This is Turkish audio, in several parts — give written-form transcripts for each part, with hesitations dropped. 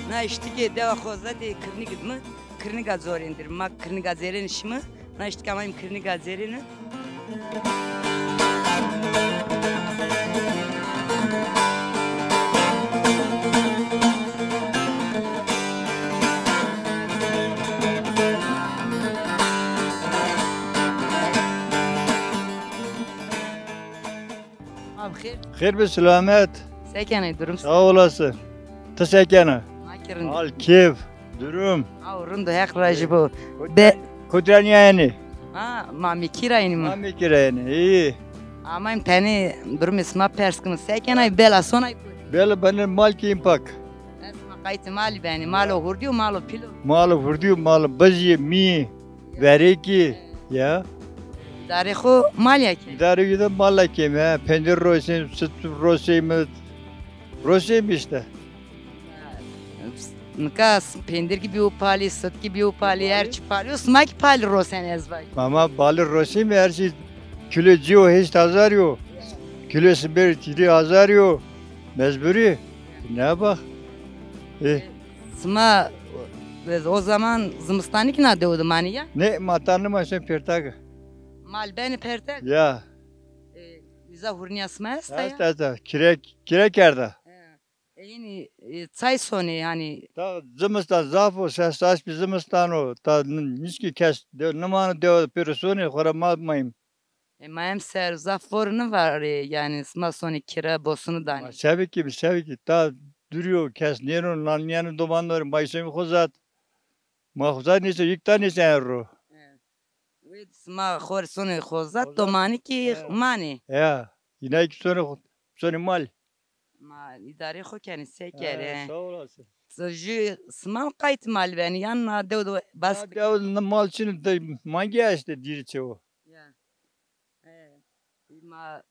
na işteki deva koza de kırnik mı? Kırnika zorindir. Ma kırnika zerin iş mi? Na işteki ama kırnika zerini. Hayır be selamet. Sekene durum. Sağ olasın. Teşekkür. Makirin. Al keyif. Durum. Avrun da hek rajibo. Be. Kudran yani. Ha, mami kirayını mı? Mami kirayını. İyi. Ama tane durum isma perskın. Sekene bela sonay. Böyle benim mal kim pak. Esma kayıt mali beni. Malo hurdiyo malo pilo. Malı vurdu malı bazı mi. Vereki. Ya. Darıho malya ki. İdare gidip malla kim ha. Pencere rosim, süt rosim. Rosim işte. Nkas pendir gibi upali, süt gibi upali, her çipali. Usma ki pali rosen ezbay. Ama balı rosim her şey. Kilo ciyo hiç hazır yok. Kilosu bir tiri hazır yok. Mecburi. Ne bak. Sma o zaman zımıstanik ne diyordu mani ya? Ne matanı maşın pertak. Mal beni pertek. Ya. Bize hurniya sma esta ya. Hasta kirek erda. Yani çay sonu yani. Ta zımıstan zafo ses taş bir zımıstan o. Ta niski kes de numanı de personi khora mayım. Mayem ser zaforunu var yani sma sonu kira bosunu dani. Sevki ta duruyor kes neron lan yani domanlar mayşemi khozat. Ma khozat nise yikta nise erro. Sma khor sonu khozat domani ki mani. Ya yine iki sonu mal. Ma idare xo kani sekere. Sağ olasın. Sözcü sma kayıt mal beni yanına devdu bas. Ya mal için de mangi işte diriçe o. Ya. Ma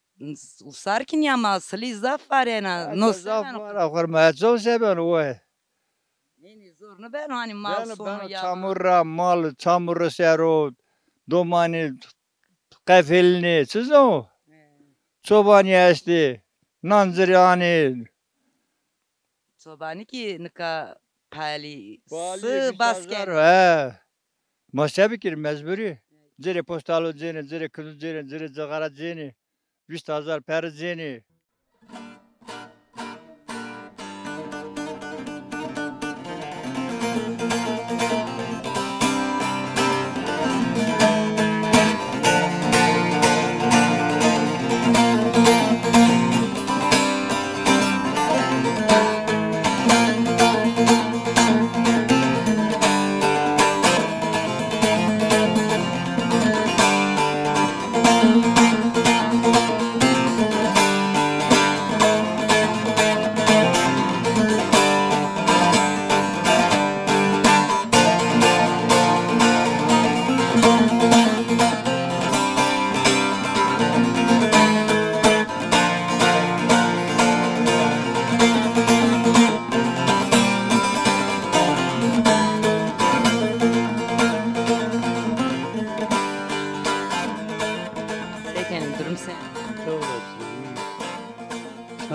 usarkin ya ma sli zafarena no Zafar akhar ma zo seben o. Yani zorunu ben hani mal sonu ya. Çamurra mal çamurra sero domani kafelni siz o. Çobani işte nanzirani. Çobani ki nika pali Sı basken. Maşa bikir mecburi. Zere postalo zene, zere kızı zene, zere zagara zene. 20,000 per zene.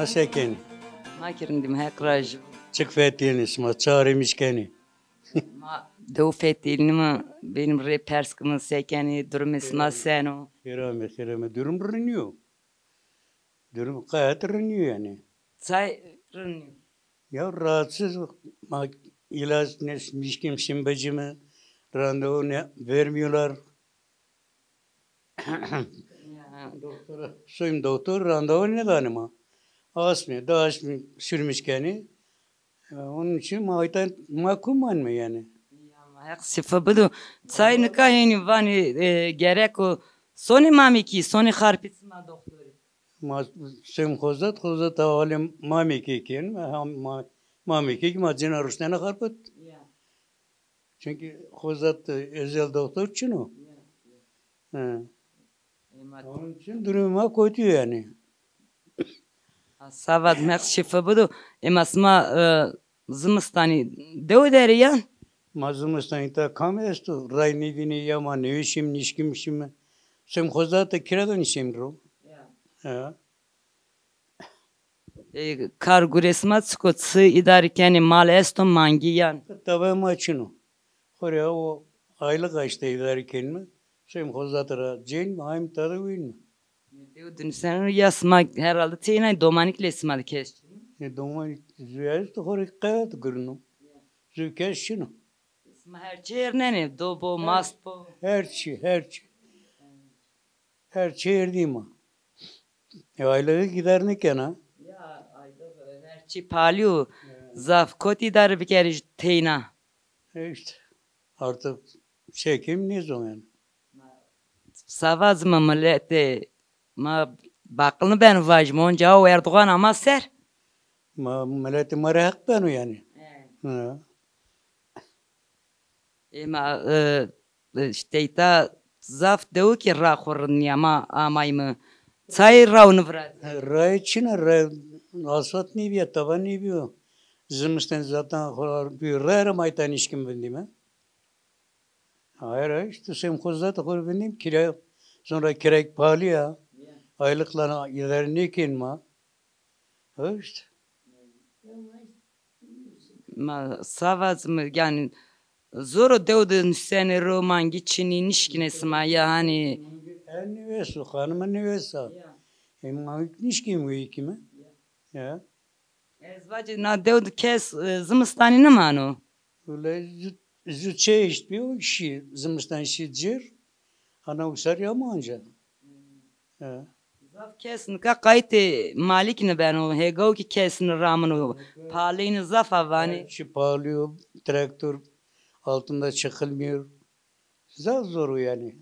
Sekeni. Makirindim hekraj. Çık fethiyenis ma çağırmış keni. Ma dev fethiyerini mi benim reperskımın sekeni durum isma seno. Kirame durum rınıyor. Durum gayet rınıyor yani. Çay rınıyor. Ya rahatsız ma ilaç ne mişkim şimbacımı randevu ne vermiyorlar. Doktora soyum doktor randevu ne danıma. Asmıyor, daşmıyor sürmüşkeni. Onun için mahkum mı yani? Hak sıfır budu. Çay nika yani vani gerek o soni mami ki soni harpisma doktori. Sem khozat havalim mami ki ken mami ki macina rusnana harpat. Çünkü khozat özel doktor için o. Onun için duruma kötü yani. Savad mek şifa budu. Emasma zımstani dev deriyan. Mazımıstan ta kam esto rayni dini yama nevişim nişkim sem khozat kiradan işim ro. Ya. Karguresma çıko sı idarikeni mal eston mangiyan. Tabii maçını. Oraya o aylık açtı idarken mi? Şeyim kozatara cin haim tadı mi? Dün sen yasma herhalde teyine domanikle esmadı kes. Doma züyez de hori kayat gırnım. Zükeş şunu. Esma her çernene dobo maspo. Her şey. Her şey erdiyim ha. Aylığı gider ne kana? Ya ayda her şey palio. Zaf kot idare bir kere teyna. İşte artık çekim ne zaman? Savaz mı millete ma bakını ben vajm onca o Erdoğan ama ser. Milleti merak benu yani. Ha. Ema işte ita zaf deu ki rakhorun yama amayımı. Çay raunu vrat. Ray çine ray asfalt ne biya taban ne biya. Zımıstan zaten bir ray maytan işkim bindim ha. Hayır işte sen kozda da kor bindim kira sonra kirek pahalı ya. Aylıklarına ilerini kinma. İşte. Ma savaz mı yani zor devdin seni roman geçini nişkinesma ya hani. Nüvesu hanımın nüvesa. Ama nişkim bu kimi? Ya. Ezvacı na devd kes zımstani ne manu? Öyle züçe işte bir o kişi zımıstan şidir. Ana uksar yamanca. Ya. Zaf kesin ka kayte malik ne ben o hegav ki kesin ramını palini zaf avani. Şu pahalıyor, traktör altında çakılmıyor. Zor yani.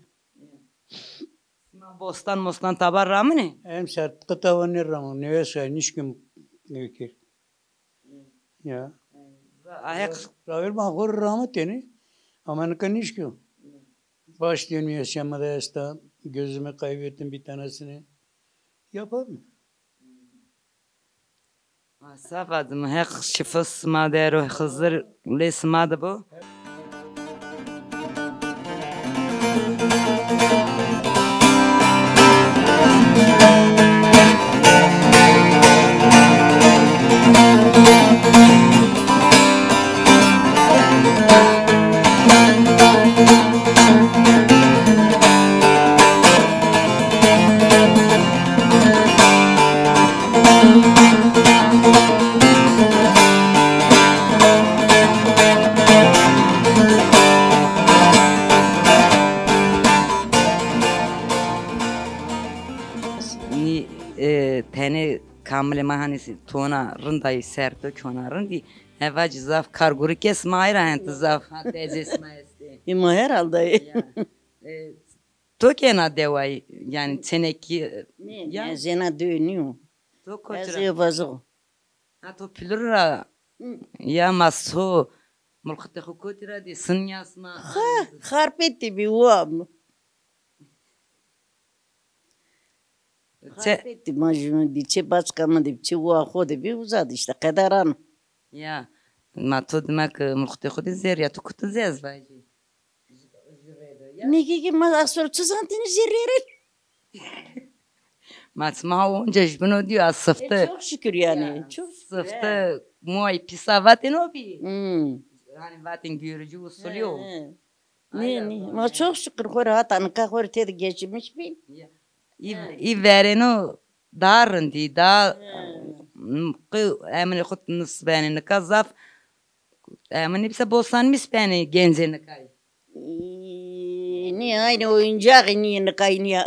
Bostan mostan tabar ramını. Hem sert kıtavanır ama nüvesa nişkim nükir. Ya. Ayak Rahir bana kor rahmet yani. Ama ne nişkim. Başlıyorum yaşamada esna. Gözümü kaybettim bir tanesini. Yapamam. Savadım hek şifas madero hızır les mad bu. Ni tane kamile mahanesi tona rındayı serto kona rındi. Eva cizaf karguru kes mayra hent zaf tezes maeste. İma herhalde. To kena devay yani seneki ya Ne zena dönüyor. to kotra. Yazıyor bazı. Ha to pilura ya maso mulkte hukutira di sunyasma. Harpetti bir uam. Çe Harpetti majunu diçe başkama diçe ua khode bir uzadı işte kadaran. ya ma to demek mulkte khudi zer ya to kutu zez vayji. Ne ki ma asır çizantini zerrere. Matsma onca jbino diyor asıftı. Çok şükür yani. Çok şükür. Sıftı muay pisavatin obi. Hmm. Yani vatin görücü usulü o. Ne. Ma çok şükür kore hatan ka kore tedi geçmiş bin. I vereno darın di da qı emni khut nisbani nakazaf emni bisa bosan misbani genzeni kay. Ne aynı oyuncak ne kaynıyor.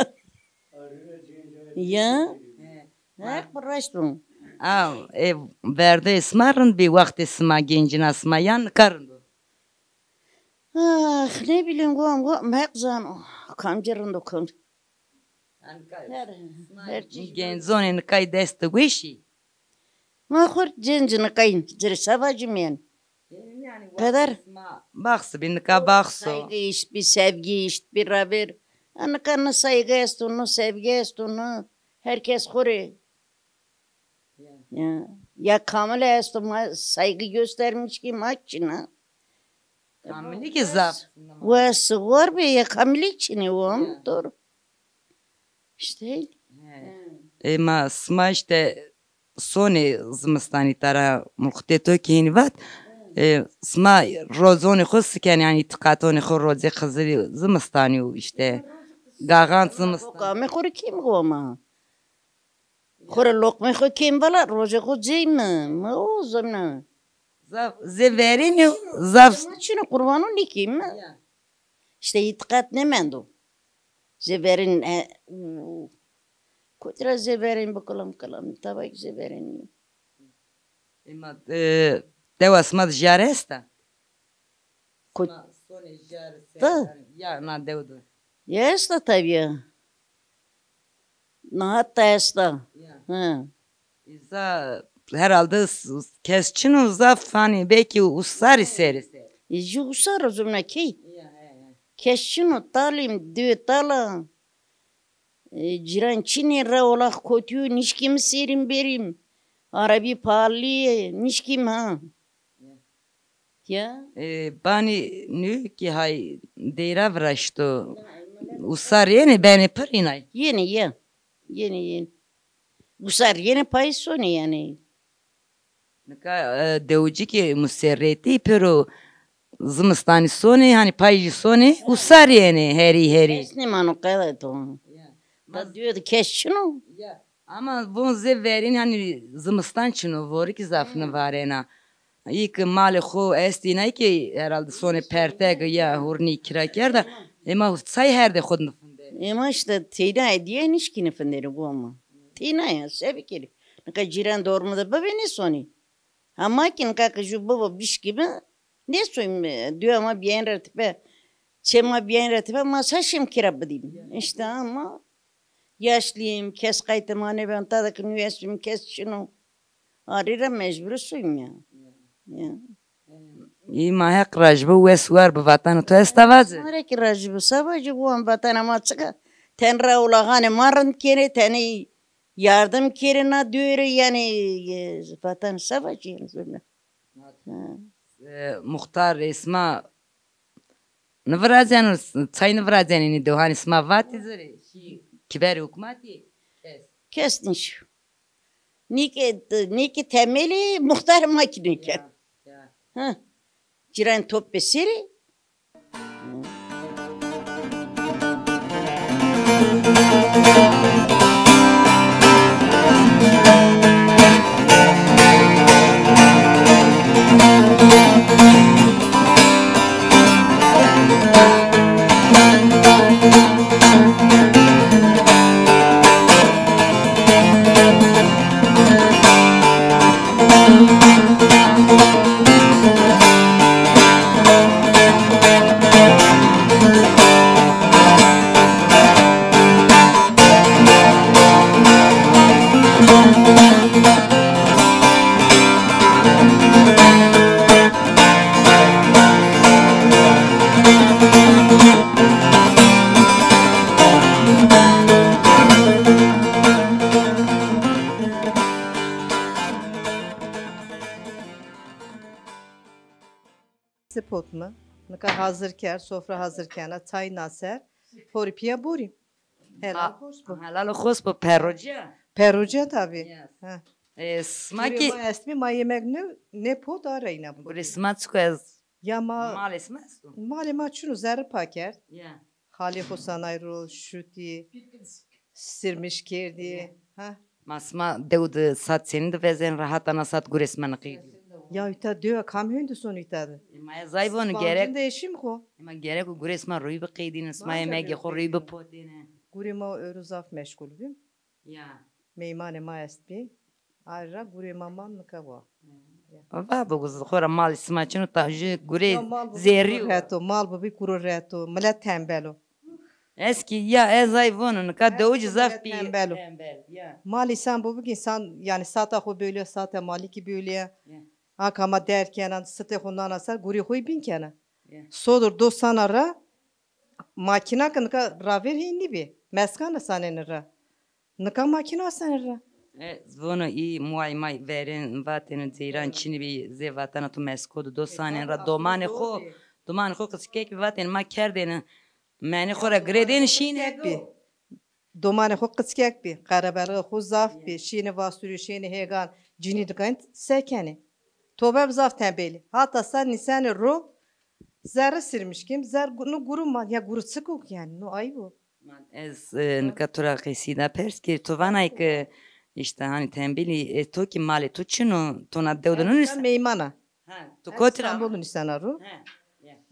Ya. Ha kuraştım. Verdi ismarın bir vakti isma gencin asmayan karın. Ah ne bileyim bu mekzan kamcarın kam. Genzonin kay deste wişi. Ma khur cencini kayın. Zir savacım yani. Kadar. Baksı bin ka baksı. Saygı iş, bir sevgi iş, bir haber. Anıkanı saygı estunu, sevgi estunu. Herkes kore. Ya kamile estunu saygı göstermiş ki maçına. Kamili ki zaf. Ve sıvır be ya kamile içini o. Doğru. İşte. Ma sma işte سونی زمستانی ترا ملخته تو کینی وقت سما روزونی خود سکن یعنی تقاطونی خود روزی خزری زمستانی و işte گاغان زمستانی Lokma kuru kim goma? Kuru lokma kuru kim bala? Roja kuru zeyim mi? O zaman. zaf zeverin yo zaf Şunu kurbanı ne kim? İşte itikat ne mendo? Zeverin kutra zeverin bakalım kalam tabii ki zeverin. ima deva sma jaresta Kut soni jaresta Da. ya na devdu Yesta tabii. Nahatta yesta. ya Ha. İza herhalde kesçin o zaf hani belki usari serisi Yusar o zaman ki. ya Keşşinu talim diyor tala. Ciran Çin'i ra ola kotuyor nişkim serim berim. Arabi parli nişkim ha. Ya. bani nü ki hay dera vraşto usar yeni beni perinay Yeni ya. Yeni. Bu sar yeni pay sonu yani. neka devci ki muserreti pero zımstani soni hani paycı soni usar yeni heri Esne manu kayda to. Da diyordu keşşinu. ya ama bu zeverin hani zımstan çino vori ki zafını varena İlk mali xo estinay ki herhalde soni perteg ya hurni kiraker da ama say herde xod nıfınde Ama işte tina ediye nişkini fınderi bu ama. Tina ya sebi kere. Naka ciran doğru da baba ne soni. Ama ki naka şu baba biş gibi ne soyum diyor ama bien ratipe. Çema bien ratipe ama saçım kirabı diyeyim. İşte ama yaşlıyım kes kaytımane ben tadak üniversitemi kes şunu. Arira mecbur soyum ya. Ya. İma hek rajbu vesvar bu vatanı to estavazı Mare ki rajibu savacı bu an batana maçka. Tenra ulağane marın kere teni yardım kerena diyor yani vatan savacı yani sonra. muhtar isma nvrazen çay nvrazen do hani isma vati zere şi kiber hükümeti Kestin şu. Niki temeli muhtar makine ker. Ha. Ciran top besiri. Potma, naka hazırken, sofra hazırken, çay naser, poripiye buri. Helal hoş bu. helal xos bu perroca Peruca tabii. Ha. smaki Ma esmi ma yemek ne pot arayına bu. bu resmatsko ez Ya ma mal esmestu mali ma şunu zerre paker. ya Hali Hosanay ro şuti sirmiş kirdi. Ha. masma devdu sat senin de vezen rahat ana sat guresman qidi Ya ita diyor kam hündü sonu itadı. ma zayvon gerek Değişim ko. ma gerek guresman ruy qidin isma yemek ruy potine Guri ma öruzaf meşgul bim. ya Meymane ma esmi. Ayrıca guri ma man nıkava. va bu khora mal isma çunu tahji gure Mal zeri reto, mal bu bir kuru reto, millet tembelo. eski ya zayvon ka devj zaf pi Tembel. ya Mal insan bu bir insan yani sata ho böyle sata mali ki böyle. Ya. Ha kama derken sate hundan asar guri hoy bin kana. Ya. Sodur do sanara makina kanka raver hindi bi. Meskana sanenra. Naka makina sanenra. Zvono i muaj maj veren vaten ziran çini bi ze vatana tu meskodu do sanen ra domane xo kıskek vaten ma kerdene mani xora greden şine Bi. Domane xo qıskak bi, qarabalığı xo zaf bi, şini vastürü, şini hegan, cini dıkayın sekeni. Tobab zaf tembeli. Hatta sen nisani ro, zerre sirmiş kim, zer no guruma, ya guru sıkuk yani, no ay bu. Ez nekatura qesida pers ki to vanay ki işte hani tembeli to ki mali to çino to na deudunun Sen meymana. to kotira. İstanbul'un nisana ro.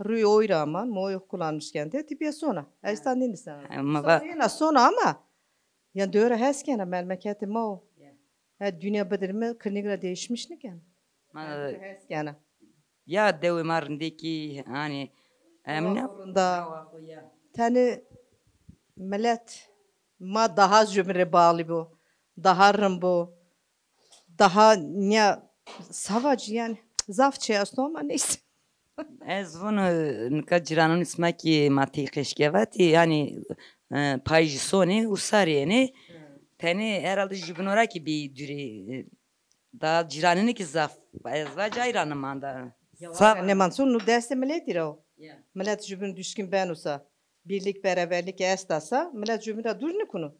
Rüy oyra aman, moy kullanmışken de tipiye sona. Estan din nisana. Ama va Sonra ama, ya döre heskene memleketi mo. Dünya bedirme kırnigra değişmiş ne kan? Heskene. ya dev marındaki hani emne Da tane millet ma daha cümre bağlı bu. Daha rımbo. Daha ne savacı yani. Zafçı aslında ama neyse. ez bunu nka ciranun ismaki mati keşkevati yani payjisoni usariyeni teni herhalde jibinora ki bir düri da ciranını ki zaf ez va cayranım anda. Ne mansun nu deste millet o. Millet cübün düşkün ben olsa. Birlik beraberlik estasa millet cübüne dur ne konu.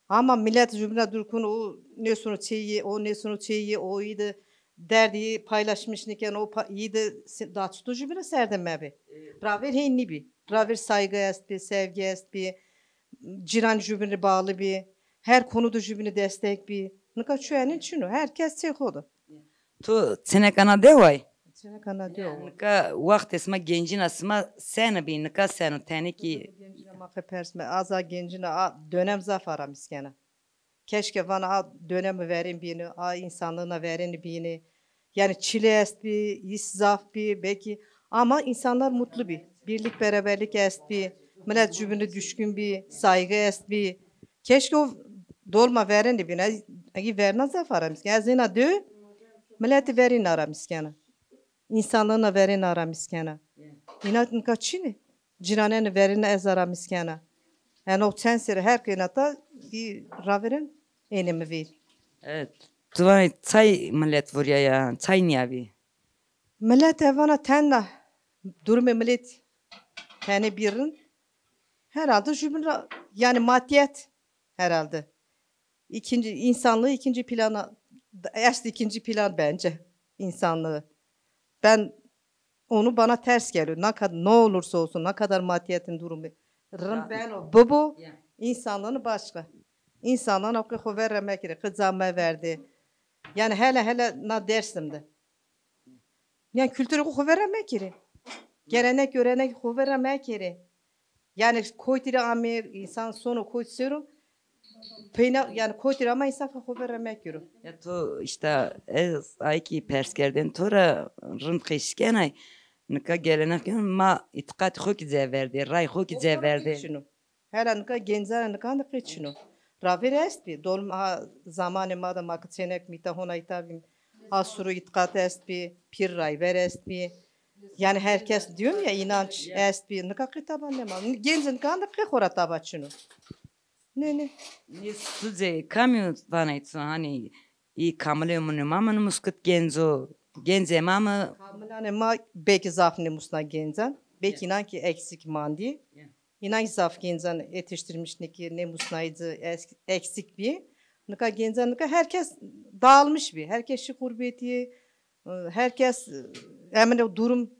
Ama millet cübüne dur konu o ne sonu çeyi o ne sonu çeyi o iyiydi. Derdi paylaşmış niken o iyiydi daha tutu cübüne serdim abi. Raver henni bir. Raver saygı est bir, sevgi est bir. Ciran cübüne bağlı bir. Her konuda cübüne destek bir. Nika çöğenin çünü. Herkes çekodu. Tu senekana devay. Çene kana diyor. Nika vakt esma gencin asma sen bir nika sen teni ki Gencine makı persme. Aza gencine dönem zafara miskene. Keşke bana dönemi verin birini, insanlığına verin birini. Yani çile est bir, iş zaf bir, belki. Ama insanlar mutlu bir. Birlik beraberlik est bir. Millet cübünü düşkün bir, saygı est bir. Keşke o dolma verin birine. Verna zafara miskene. Zina dö, milleti verin ara miskene. İnsanlığına verin ara miskene. İnatın kaçını? Ciraneni verin ez ara miskene. Yani o tensiri her kıynata bir raverin enimi ver. evet. Tu vanay çay millet buraya ya çay niye abi? Millet evana tenna durumu millet tane birin herhalde cümle yani maddiyet herhalde. İkinci insanlığı ikinci plana ikinci plan bence insanlığı. Ben onu bana ters geliyor. Ne olursa olsun ne kadar maddiyetin durumu. Ben o bu insanlığını başka. İnsanlığın okul vermek gerek. Kızama verdi. Yani hele na dersimde. Yani kültürü okul vermek gerek. Gelenek görenek okul vermek gerek. Yani koytiri amir insan sonu koytuyorum. Peyna yani koytiri ama insan okul vermek gerek. Ya tu işte ez ayki perskerden tora rınt kışkenay. Nika gelenek ma itikat xo ki verdi, ray xo ki verdi. Hele nika gençler nika da geçinu. Raver est bi dolm zamanı ma da maksenek mita hona itabim. Asuru itikat est bi pir ray ver est bi. Yani herkes diyor ya inanç est bi nika kitaban ne ma. Gençler nika da khora tabaçinu. Ne. Ni suze kamyon vanaytsu hani i kamle mun mamanı muskut genzo. Genze mama Kamilane ma belki zafne musna gençen. Belki inan ki eksik mandi. İnan ki zaf gençen yetiştirmiş ne musnaydı eksik bir. Nika gençen nika herkes dağılmış bir. Herkes şukurbeti. Herkes hemen o durum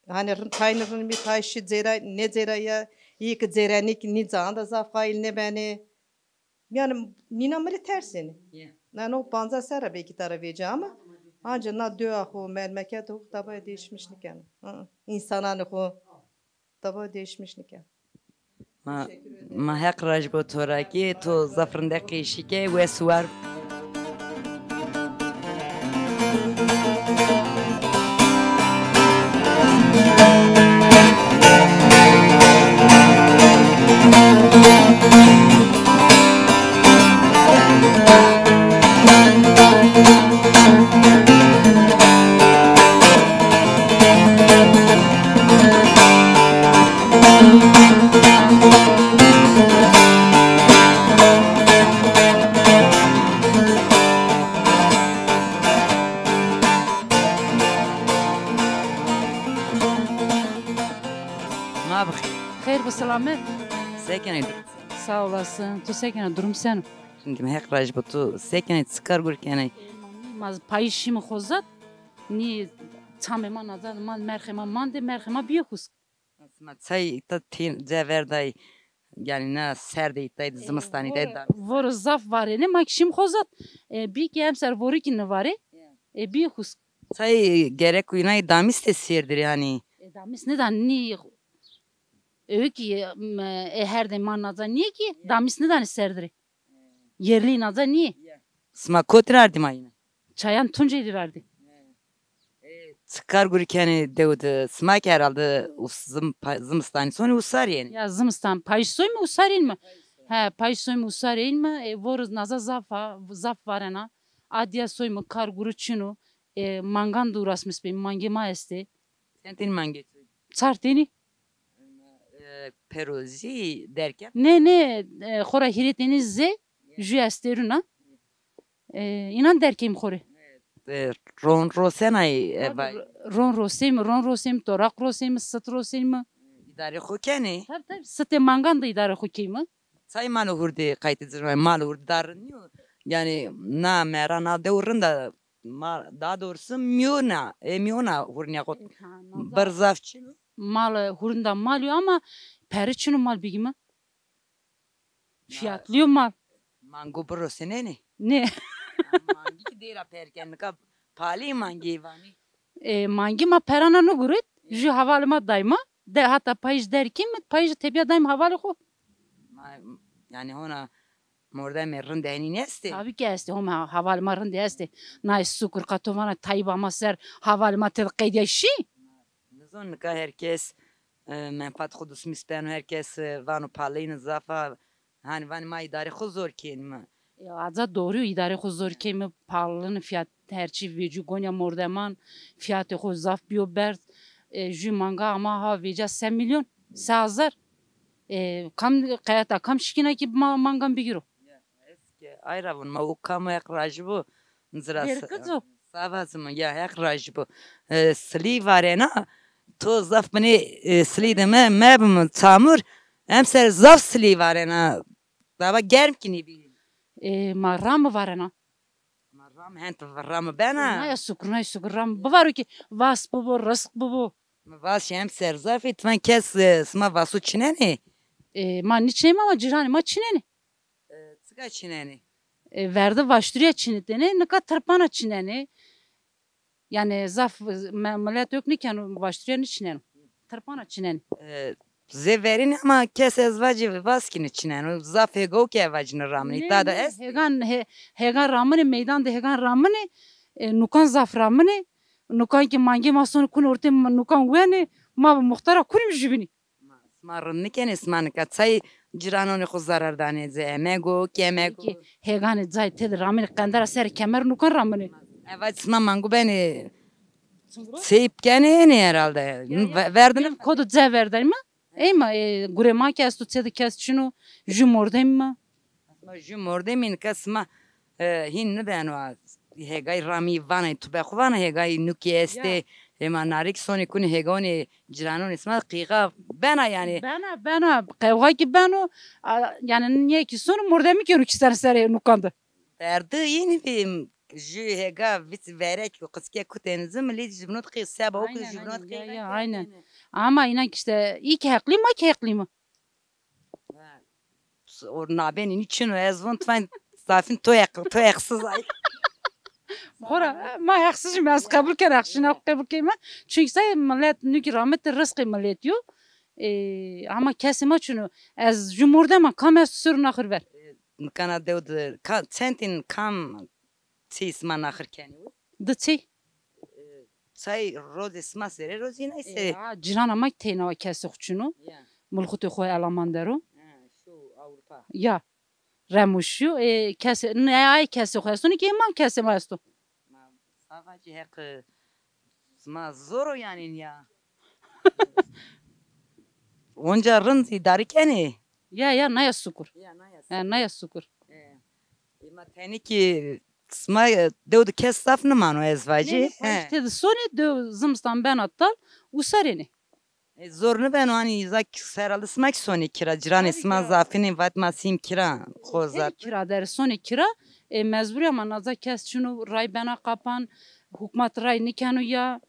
hani kaynırın bir taşı zera ne zeraya iyi ki zerenik ni zanda zaf kail ne beni. Yani ninameli tersini. Yani o banza sera belki tarafıca ama ancak na dua ho memleket ho tabi değişmiş niken. İnsanlar ho tabi değişmiş niken. ma hek rajbo toraki to zafrında kışike ve suar. خير بسلامة Sekene Sağ olasın. Tu sekene durum sen. Şimdi hek raj bu tu sekene çıkar gurkene. Maz payışımı xozat. Ni tamam nazar mal merhema mande merhema biyokuz. Asma çay ta tin ceverday yani ne serde itaydı zımstani da. Vor zaf var ne makşim xozat. Bir ki hem ser voru ki ne var. Biyokuz. Çay gerek uyunay damiste sirdir yani. Damis neden ni öki her de man nazar niye ki damis neden serdir. Yerli nazar niye? Sma kotrardım ayına. Çayan tuncaydı verdi. Çıkar gurkene devde smak herhalde zımstani sonra usar yani. Ya zımstan paysoy mu usaril mi? He paysoy mu usaril mi? Voruz naza zaf varena. Adya soy mu kar guruçunu. Mangan durasmış benim mangema este. Sentin manget. Çarteni. Perozi derken. Ne xora hireteniz ze ju esteruna. İnan derkem xore. Ron Rosenay Ron rosem torak rosem sıt rosem. idare xokeni. Tabii sıt mangan da idare xokeyim. Say mal hurdi kaytıcı mal hurdi darınıyor. Yani na merana devrinde daha doğrusu miyona hurniya kot. Barzafçı. Mal hurunda mal yok ama periçinu mal bilgimi. Fiyatlıyor mal. Mango brosene ne? Ne? Mangi ki dera perken ka pali mangi vani. Mangi ma perana no gurit. Ju havalıma dayma. De hatta payış derken mi? Payış tebiya dayım havalı ko. Yani ona morda merrin deni nesti. Tabii ki esti. Homa havalıma rın esti. Nay sukur katovana tayba maser havalıma tevkiyde şi. Nizon ka herkes menfaat kudus mispenu herkes vanu palin zafa hani vani ma idare khuzor kin. Aza doğru idare huzur kemi pahalılığını fiyat tercih veci gonya mordeman fiyatı huzaf biyobert ju manga ama ha veca 3 milyon 3,000 kam kayata kam şikina ki mangan bigiro. Eski ayravun ma ukam yakraj bu nzrası. Savazım ya yakraj bu. Sli varena to zaf beni sli deme mebim tamur emser zaf sli varena dava germ kini bi. Ma ram varena. Ram hent ram bana. Naya sukur ram. Bavaru ki vas bu rızk bu. Vas hem ser zaf etmen kes sma vasu çineni. Ma niçin ama cirani ma çineni. Sıga çineni. Verdi vaştırıya çinetene ne kadar tırpana çineni. Yani zaf millet yok niken vaştırıya çineni. Tırpana çineni. Zeverin ama kes ezvacı vaskini çinen. Zaf ego ki evacını ramni. Tada es. Hegan ramını meydan de hegan ramını. Nukan zaf ramını. Nukan ki mangi masonu kun orte nukan wene. Ma muhtara kunim jibini. Smarın niken isman katsay ciranoni khu zarar dane ze emego ki emego. Hegan zay ted ramını kandara ser kemer nukan ramını. Evet sma mangu beni seyip gene ne herhalde. Verdin kodu ze verdi mi? Ema gurema kes tu tsedi kes şunu jumordem mi? Jumordem kasma hin beno hegay rami vana tu bekhvana hegay nuki este ema narik soni kun hegoni ciranon isma qiqa bana yani. Bana qevga ki bano yani niye ki sonu mordemi ki nukistan sere nukandı. Derdi yeni bir hega vit verek kıske kutenizim li jibnot qissa bu jibnot qiqa. Aynen. Ama inan ki işte iyi ki haklı mı ki haklı mı? Orna benim için o ezvon tvan zafin toyaksız ay. Hora ma haksızım az kabul ker haksına kabul kema. Çünkü say millet nük rahmet rızkı millet yo. Ama kesime şunu az cumhurda ma kam sürün ahır ver. Kana devde sentin kam tis man ahır keni. Dıçı. Say roz isma sere rozi neyse. Ciran ama tena kesi şunu. Mulkutu xoy alamandero. Şu Avrupa. Ya. Ramuşu kesi ne ay kesi xoysun ki imam kesi masto. Savacı hek sma zor yani ya. Onca rın idari keni. Ya naya sukur. Ya naya sukur. Ima teni ki sma devde kes saf ne mano ezvacı. İşte sonu de zımstan ben attal usareni. Zorunu ben hani zak herhalde smak soni kira ciran isma zafini vat masim kira khozar. Kira der soni kira mecburi ama naza kes şunu ray bana kapan hükümet ray nikanu ya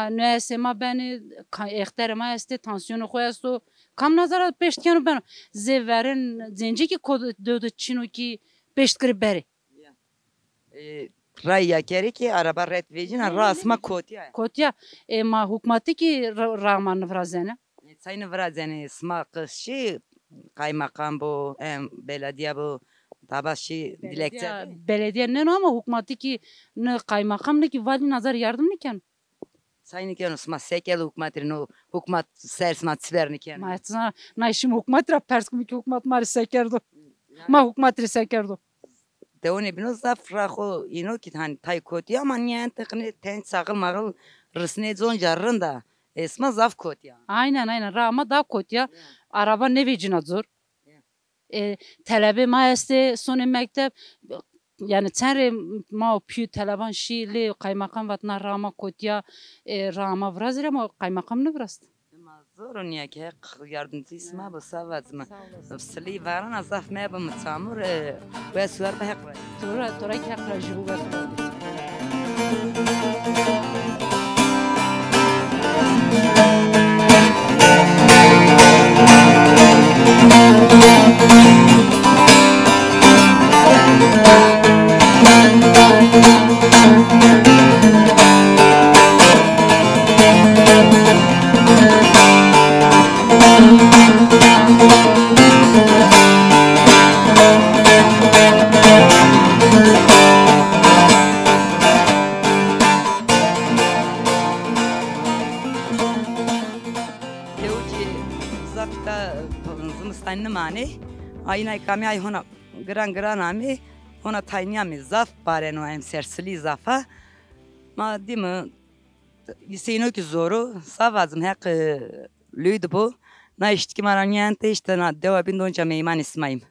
nüesema beni ekterema este tansiyonu koyasto kam nazara peştkanu ben zeverin zenci ki kod dödü çinu ki peştkri beri. Ray ya kere ki araba red vecin rasma kotya. Kotya ma hükümeti ki rahman vrazene. Sayın vrazene isma kışı kaymakam bu belediye bu tabaşı dilekçe. Belediye ne ama hükümeti ki ne kaymakam ne ki vali nazar yardım niken. Sayın ki isma sekel hükümetin o hükümet sersma tsiber niken. Ma etna na işim hükümet ra pers ki hükümet mari sekerdo. Ma hükümet sekerdo. De onu bino zafra xo ino ki hani tay kotya ama niye tekne ten sakıl mağıl rısne zon jarrında esma zaf kotya. Aynen rama da kotya. Araba ne vecina zor. Talebe ma este sonu mektep yani çare ma pü teleban şili kaymakam vatna rama kotya rama vrazire ma kaymakam ne vrast. Zor niye ki yardımcı isma bu savazma. Sli varan azaf me bu mutsamur ve sular da hak var. Tora ki akra jibu ve Ayna kami ay hona gran ami hona taynya mi zaf bareno em sersli zafa ma dimi yisino ki zoru savazım hak lüyd bu na iştki maranyante işte na deva bin donca meyman ismayım.